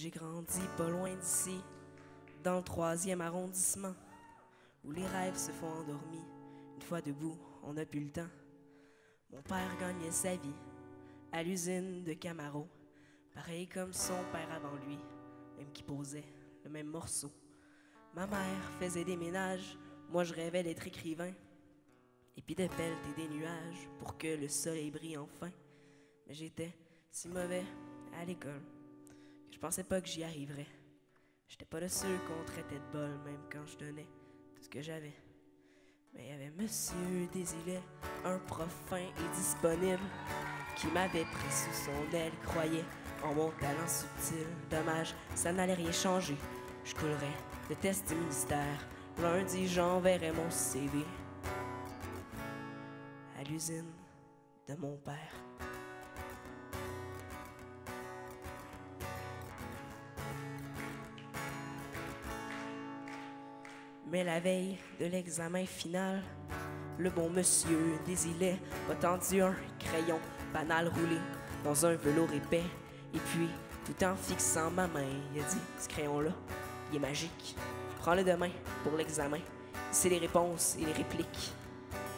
J'ai grandi pas loin d'ici, dans le 3e arrondissement, où les rêves se font endormis. Une fois debout, on n'a plus le temps. Mon père gagnait sa vie à l'usine de Camaro, pareil comme son père avant lui, même qui posait le même morceau. Ma mère faisait des ménages, moi je rêvais d'être écrivain, et puis de pelleter des nuages pour que le soleil brille enfin. Mais j'étais si mauvais à l'école que je pensais pas que j'y arriverais. J'étais pas de ceux qu'on traitait de bol, même quand je donnais tout ce que j'avais. Mais il y avait Monsieur Désilet, un prof fin et disponible, qui m'avait pris sous son aile, croyait en mon talent subtil. Dommage, ça n'allait rien changer. Je coulerais le test du ministère. Lundi, j'enverrais mon CV à l'usine de mon père. Mais la veille de l'examen final, le bon monsieur Désilet m'a tendu un crayon banal roulé dans un velours épais. Et puis, tout en fixant ma main, il a dit « Ce crayon-là, il est magique. Prends-le demain pour l'examen. C'est les réponses et les répliques. »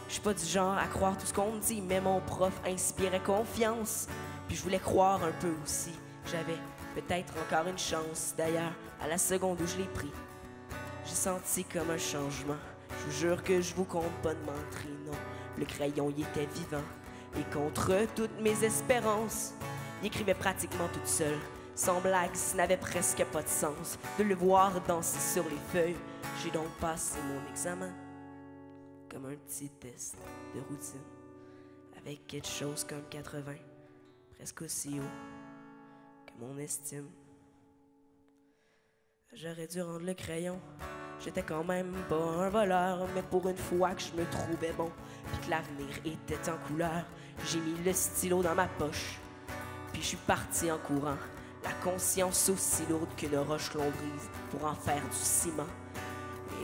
Je suis pas du genre à croire tout ce qu'on me dit, mais mon prof inspirait confiance. Puis je voulais croire un peu aussi. J'avais peut-être encore une chance. D'ailleurs, à la seconde où je l'ai pris, j'ai senti comme un changement. Je vous jure que je vous compte pas de menterie, non. Le crayon, il était vivant. Et contre toutes mes espérances, il écrivait pratiquement toute seule. Sans blague, ça n'avait presque pas de sens de le voir danser sur les feuilles. J'ai donc passé mon examen comme un petit test de routine, avec quelque chose comme 80, presque aussi haut que mon estime. J'aurais dû rendre le crayon. J'étais quand même pas un voleur, mais pour une fois que je me trouvais bon, puis que l'avenir était en couleur, j'ai mis le stylo dans ma poche, puis je suis parti en courant, la conscience aussi lourde qu'une roche lombrise pour en faire du ciment.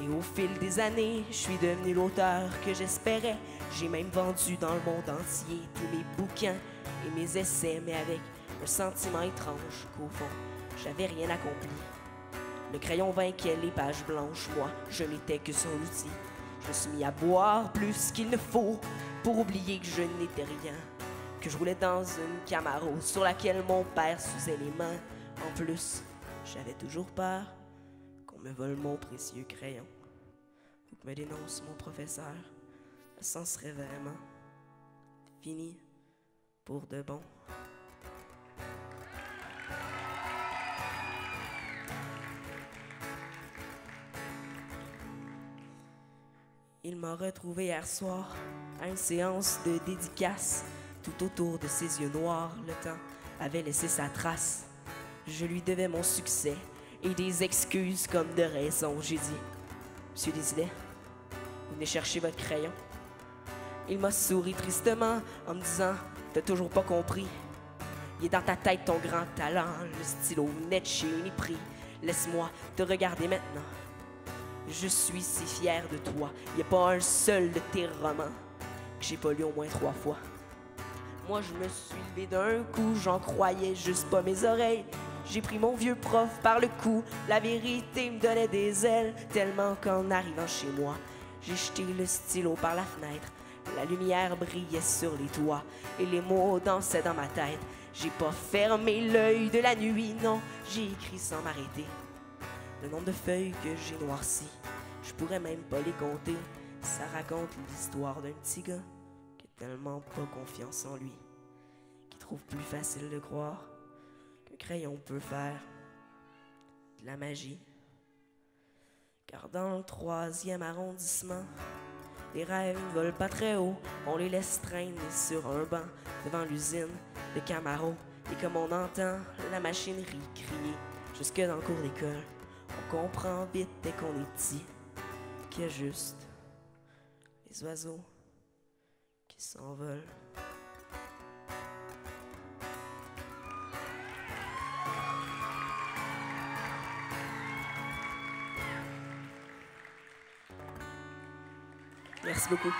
Et au fil des années, je suis devenu l'auteur que j'espérais. J'ai même vendu dans le monde entier tous mes bouquins et mes essais, mais avec un sentiment étrange qu'au fond, j'avais rien accompli. Le crayon vainquait les pages blanches, moi, je n'étais que son outil. Je me suis mis à boire plus qu'il ne faut pour oublier que je n'étais rien, que je roulais dans une Camaro sur laquelle mon père s'usait les mains. En plus, j'avais toujours peur qu'on me vole mon précieux crayon ou que me dénonce mon professeur. Le sang serait vraiment fini pour de bon. Il m'a retrouvé hier soir à une séance de dédicace. Tout autour de ses yeux noirs, le temps avait laissé sa trace. Je lui devais mon succès et des excuses comme de raison. J'ai dit « Monsieur Désilet, vous venez chercher votre crayon. » Il m'a souri tristement en me disant « T'as toujours pas compris. Il est dans ta tête ton grand talent. Le stylo venait de chez Uniprix. Laisse-moi te regarder maintenant. Je suis si fier de toi. Il n'y a pas un seul de tes romans que j'ai pas lu au moins 3 fois. Moi, je me suis levé d'un coup, j'en croyais juste pas mes oreilles. J'ai pris mon vieux prof par le cou, la vérité me donnait des ailes, tellement qu'en arrivant chez moi, j'ai jeté le stylo par la fenêtre. La lumière brillait sur les toits et les mots dansaient dans ma tête. J'ai pas fermé l'œil de la nuit, non, j'ai écrit sans m'arrêter. Le nombre de feuilles que j'ai noircies, je pourrais même pas les compter. Ça raconte l'histoire d'un petit gars qui a tellement pas confiance en lui, qui trouve plus facile de croire qu'un crayon peut faire de la magie. Car dans le 3e arrondissement, les rêves ne volent pas très haut, on les laisse traîner sur un banc devant l'usine de Camaro. Et comme on entend la machinerie crier jusque dans le cours d'école, on comprend vite dès qu'on est petit qu'il y a juste les oiseaux qui s'envolent. Merci beaucoup.